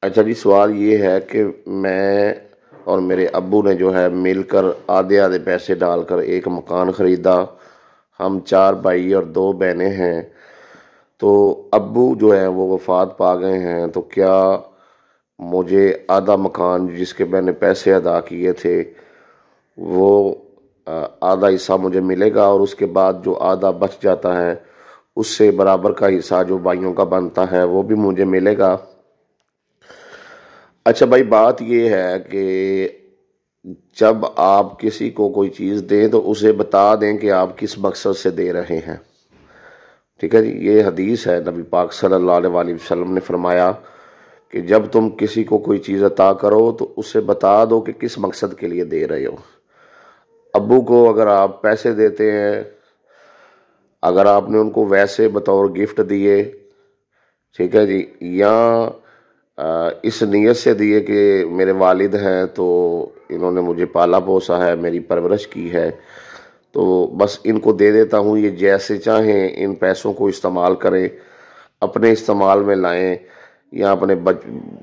اچھا جی، سوال یہ ہے کہ میں اور میرے ابو نے جو ہے مل کر آدھے آدھے پیسے ڈال کر ایک مکان خریدا۔ ہم 4 بھائی اور 2 بہنیں ہیں۔ تو ابو جو ہے وہ وفات پا گئے ہیں، تو کیا مجھے آدھا مکان جس کے میں نے پیسے ادا کیے تھے وہ آدھا حصہ مجھے ملے گا، اور اس کے بعد جو آدھا بچ جاتا ہے اس سے برابر کا حصہ جو بھائیوں کا بنتا ہے وہ بھی مجھے ملے گا؟ اچھا بھائی، بات یہ ہے کہ جب آپ کسی کو کوئی چیز دیں تو اسے بتا دیں کہ آپ کس مقصد سے دے رہے ہیں۔ ٹھیک ہے جی، یہ حدیث ہے، نبی پاک صلی اللہ علیہ وآلہ وسلم نے فرمایا کہ جب تم کسی کو کوئی چیز عطا کرو تو اسے بتا دو کہ کس مقصد کے لیے دے رہے ہو۔ ابو کو اگر آپ پیسے دیتے ہیں، اگر آپ نے ان کو ویسے بطور گفٹ دیے، ٹھیک ہے جی، یا اس نیت سے دیے کہ میرے والد ہیں تو انہوں نے مجھے پالا پوسا ہے، میری پرورش کی ہے، تو بس ان کو دے دیتا ہوں، یہ جیسے چاہیں ان پیسوں کو استعمال کریں، اپنے استعمال میں لائیں، یا اپنے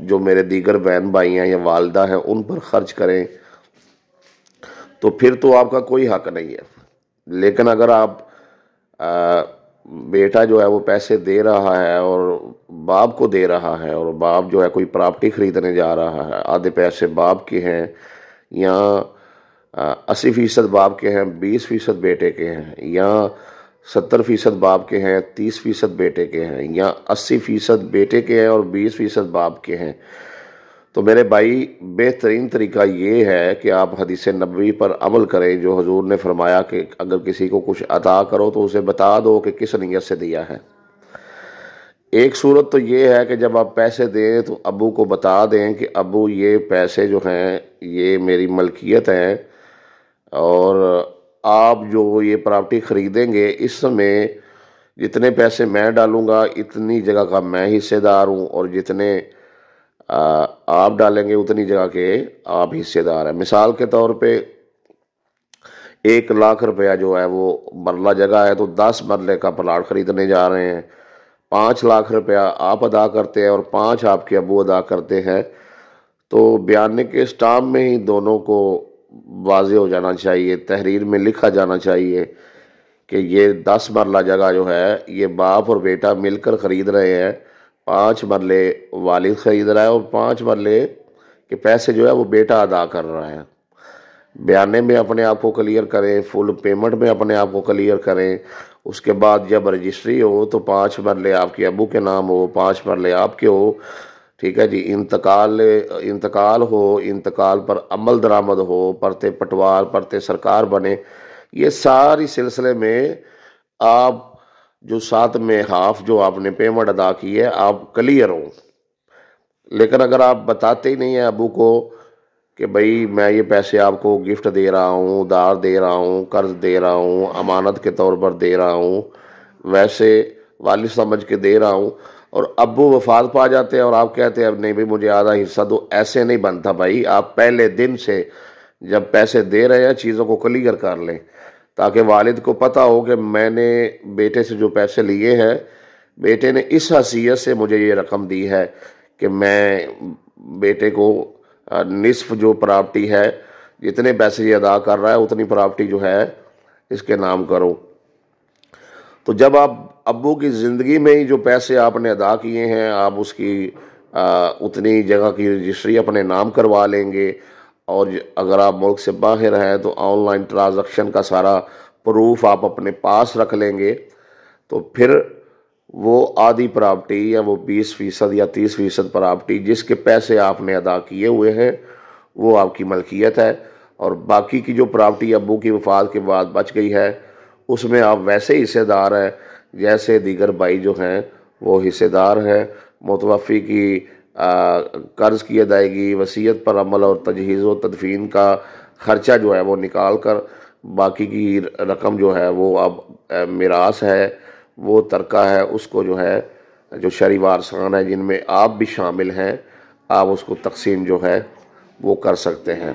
جو میرے دیگر بہن بھائی ہیں یا والدہ ہیں ان پر خرچ کریں، تو پھر تو آپ کا کوئی حق نہیں ہے۔ لیکن اگر آپ بیٹا جو ہے وہ پیسے دے رہا ہے اور باپ کو دے رہا ہے، اور باپ جو ہے کوئی پراپرٹی خریدنے جا رہا ہے، آدھے پیسے باپ کے ہیں، یا 80% باپ کے ہیں، 20% بیٹے کے ہیں، یا 70% باپ کے ہیں، 30% بیٹے کے ہیں، یا 80% بیٹے کے ہیں اور 20% باپ کے ہیں، تو میرے بھائی بہترین طریقہ یہ ہے کہ آپ حدیث نبوی پر عمل کریں، جو حضور نے فرمایا کہ اگر کسی کو کچھ عطا کرو تو اسے بتا دو کہ کس نیت سے دیا ہے۔ ایک صورت تو یہ ہے کہ جب آپ پیسے دیں تو ابو کو بتا دیں کہ ابو یہ پیسے جو ہیں یہ میری ملکیت ہیں، اور آپ جو یہ پراپرٹی خریدیں گے اس میں جتنے پیسے میں ڈالوں گا اتنی جگہ کا میں حصے دار ہوں، اور جتنے آپ ڈالیں گے اتنی جگہ کے آپ حصے دار ہیں۔ مثال کے طور پہ 1 لاکھ روپیہ جو ہے وہ مرلہ جگہ ہے، تو 10 مرلے کا پلاٹ خریدنے جا رہے ہیں، 5 لاکھ روپیہ آپ ادا کرتے ہیں اور 5 آپ کے ابو ادا کرتے ہیں، تو بیانے کے اسٹامپ میں ہی دونوں کو واضح ہو جانا چاہیے، تحریر میں لکھا جانا چاہیے کہ یہ 10 مرلہ جگہ جو ہے یہ باپ اور بیٹا مل کر خرید رہے ہیں، 5 مرلے والد خرید رہا ہے اور 5 مرلے کے پیسے جو ہے وہ بیٹا ادا کر رہا ہے۔ بیانے میں اپنے آپ کو کلیئر کریں، فل پیمنٹ میں اپنے آپ کو کلیئر کریں، اس کے بعد جب رجسٹری ہو تو 5 مرلے آپ کے ابو کے نام ہو، 5 مرلے آپ کے ہو، ٹھیک ہے جی، انتقال ہو، انتقال پر عمل درآمد ہو، پرتے پٹوار پرتے سرکار بنے، یہ ساری سلسلے میں آپ جو ساتھ میں ہاف جو آپ نے پیمنٹ ادا کی ہے آپ کلیئر ہوں۔ لیکن اگر آپ بتاتے ہی نہیں ہیں ابو کو کہ بھائی میں یہ پیسے آپ کو گفٹ دے رہا ہوں، ادھار دے رہا ہوں، قرض دے رہا ہوں، امانت کے طور پر دے رہا ہوں، ویسے والد سمجھ کے دے رہا ہوں، اور ابو وفات پا جاتے ہیں اور آپ کہتے ہیں اب نہیں بھائی مجھے آدھا حصہ دو، ایسے نہیں بنتا بھائی۔ آپ پہلے دن سے جب پیسے دے رہے ہیں چیزوں کو کلیئر کر لیں، تاکہ والد کو پتہ ہو کہ میں نے بیٹے سے جو پیسے لیے ہیں، بیٹے نے اس حیثیت سے مجھے یہ رقم دی ہے کہ میں بیٹے کو نصف جو پراپرٹی ہے، جتنے پیسے یہ ادا کر رہا ہے اتنی پراپرٹی جو ہے اس کے نام کروں۔ تو جب آپ ابو کی زندگی میں ہی جو پیسے آپ نے ادا کیے ہیں آپ اس کی اتنی جگہ کی رجسٹری اپنے نام کروا لیں گے، اور اگر آپ ملک سے باہر ہیں تو آن لائن ٹرانزیکشن کا سارا پروف آپ اپنے پاس رکھ لیں گے، تو پھر وہ آدھی پراپرٹی یا وہ 20% یا 30% پراپرٹی جس کے پیسے آپ نے ادا کیے ہوئے ہیں وہ آپ کی ملکیت ہے، اور باقی کی جو پراپرٹی ابو کی وفات کے بعد بچ گئی ہے اس میں آپ ویسے ہی حصے دار ہیں جیسے دیگر بھائی جو ہیں وہ حصے دار ہیں۔ متوفی کی قرض کی ادائیگی، وصیت پر عمل اور تجہیز و تدفین کا خرچہ جو ہے وہ نکال کر باقی کی رقم جو ہے وہ اب میراث ہے، وہ ترکہ ہے، اس کو جو ہے جو شرعی وارثان ہے جن میں آپ بھی شامل ہیں، آپ اس کو تقسیم جو ہے وہ کر سکتے ہیں۔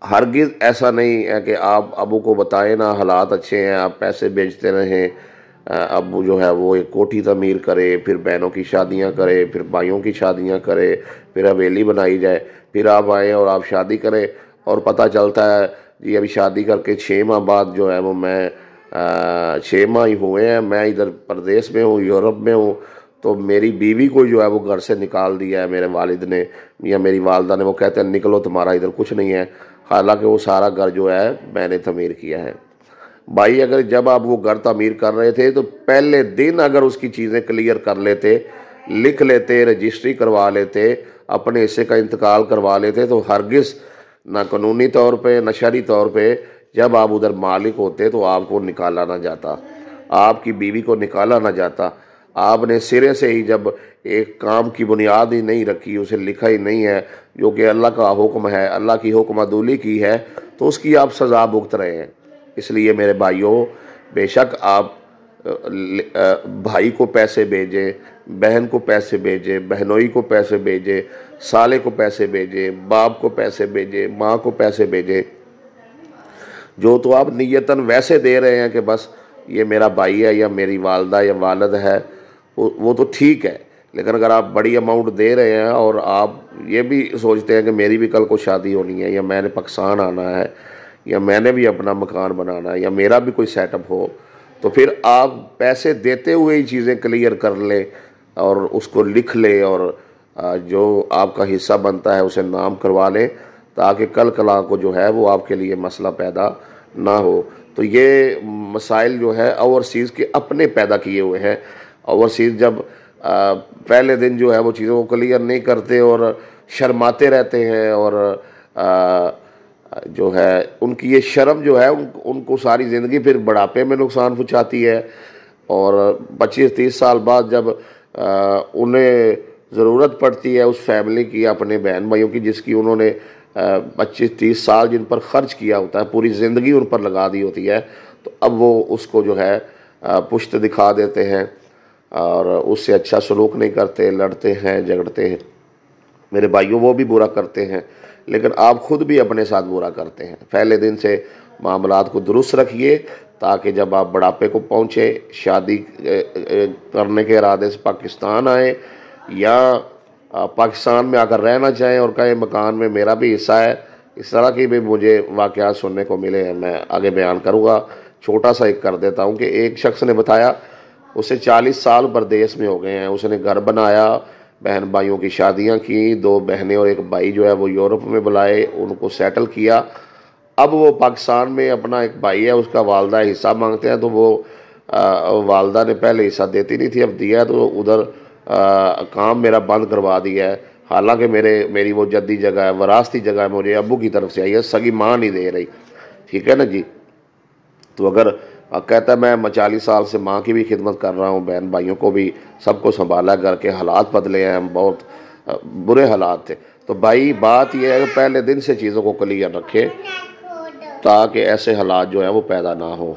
ہرگز ایسا نہیں ہے کہ آپ ابو کو بتائیں نا حالات اچھے ہیں آپ پیسے بیچتے رہیں، ابو جو ہے وہ ایک کوٹھی تعمیر کرے، پھر بہنوں کی شادیاں کرے، پھر بھائیوں کی شادیاں کرے، پھر حویلی بنائی جائے، پھر آپ آئیں اور آپ شادی کریں اور پتہ چلتا ہے جی ابھی شادی کر کے 6 ماہ بعد جو ہے وہ میں 6 ماہ ہی ہوئے ہیں، میں ادھر پردیس میں ہوں، یورپ میں ہوں، تو میری بیوی کو جو ہے وہ گھر سے نکال دیا ہے میرے والد نے یا میری والدہ نے۔ وہ کہتے ہیں نکلو تمہارا ادھر کچھ نہیں ہے، حالانکہ وہ سارا گھر جو ہے میں نے تعمیر کیا ہے۔ بھائی اگر جب آپ وہ گھر تعمیر کر رہے تھے تو پہلے دن اگر اس کی چیزیں کلیئر کر لیتے، لکھ لیتے، رجسٹری کروا لیتے، اپنے حصے کا انتقال کروا لیتے، تو ہرگز نہ قانونی طور پہ نہ شرعی طور پہ جب آپ ادھر مالک ہوتے تو آپ کو نکالا نہ جاتا، آپ کی بیوی کو نکالا نہ جاتا۔ آپ نے سرے سے ہی جب ایک کام کی بنیاد ہی نہیں رکھی، اسے لکھا ہی نہیں ہے جو کہ اللہ کا حکم ہے، اللہ کی حکم عدولی کی ہے، تو اس کی آپ سزا بھگت رہے ہیں۔ اس لیے میرے بھائیوں، بے شک آپ بھائی کو پیسے بھیجیں، بہن کو پیسے بھیجیں، بہنوئی کو پیسے بھیجیں، سالے کو پیسے بھیجیں، باپ کو پیسے بھیجیں، ماں کو پیسے بھیجیں، جو تو آپ نیتاً ویسے دے رہے ہیں کہ بس یہ میرا بھائی ہے یا میری والدہ یا والد ہے، وہ تو ٹھیک ہے، لیکن اگر آپ بڑی اماؤنٹ دے رہے ہیں اور آپ یہ بھی سوچتے ہیں کہ میری بھی کل کو شادی ہونی ہے یا میں نے پاکستان آنا ہے یا میں نے بھی اپنا مکان بنانا ہے یا میرا بھی کوئی سیٹ اپ ہو، تو پھر آپ پیسے دیتے ہوئے ہی چیزیں کلیئر کر لیں اور اس کو لکھ لیں اور جو آپ کا حصہ بنتا ہے اسے نام کروا لیں، تاکہ کل کلا کو جو ہے وہ آپ کے لیے مسئلہ پیدا نہ ہو۔ تو یہ مسائل جو ہے اوورسیز کے اپنے پیدا کیے ہوئے ہیں۔ اوورسیز جب پہلے دن جو ہے وہ چیزوں کو کلیئر نہیں کرتے اور شرماتے رہتے ہیں، اور جو ہے ان کی یہ شرم جو ہے ان کو ساری زندگی پھر بڑھاپے میں نقصان پہنچاتی ہے، اور 25-30 سال بعد جب انہیں ضرورت پڑتی ہے اس فیملی کی، اپنے بہن بھائیوں کی، جس کی انہوں نے 25-30 سال جن پر خرچ کیا ہوتا ہے، پوری زندگی ان پر لگا دی ہوتی ہے، تو اب وہ اس کو جو ہے پشت دکھا دیتے ہیں اور اس سے اچھا سلوک نہیں کرتے، لڑتے ہیں، جھگڑتے ہیں۔ میرے بھائیوں وہ بھی برا کرتے ہیں، لیکن آپ خود بھی اپنے ساتھ برا کرتے ہیں۔ پہلے دن سے معاملات کو درست رکھیے تاکہ جب آپ بڑھاپے کو پہنچے، شادی کرنے کے ارادے سے پاکستان آئیں یا پاکستان میں آ کر رہنا چاہیں اور کہیں مکان میں میرا بھی حصہ ہے، اس طرح کی بھی مجھے واقعات سننے کو ملے ہیں، میں آگے بیان کروں گا۔ چھوٹا سا ایک کر دیتا ہوں کہ ایک شخص نے بتایا اسے 40 سال پردیس میں ہو گئے ہیں، اس نے گھر بنایا، بہن بھائیوں کی شادیاں کی، 2 بہنیں اور ایک بھائی جو ہے وہ یورپ میں بلائے، ان کو سیٹل کیا۔ اب وہ پاکستان میں اپنا ایک بھائی ہے، اس کا والدہ حصہ مانگتے ہیں، تو وہ والدہ نے پہلے حصہ دیتی نہیں تھی، اب دیا تو ادھر کام میرا بند کروا دیا ہے، حالانکہ میری وہ جدی جگہ ہے، وراثتی جگہ ہے، مجھے ابو کی طرف سے آئی ہے، سگی ماں نہیں دے رہی، ٹھیک ہے نا جی۔ تو اگر کہتا ہے میں 40 سال سے ماں کی بھی خدمت کر رہا ہوں، بہن بھائیوں کو بھی سب کو سنبھالا، گھر کے حالات بدلے ہیں، بہت برے حالات تھے، تو بھائی بات یہ ہے کہ پہلے دن سے چیزوں کو کلیئر رکھے تاکہ ایسے حالات جو ہیں وہ پیدا نہ ہوں۔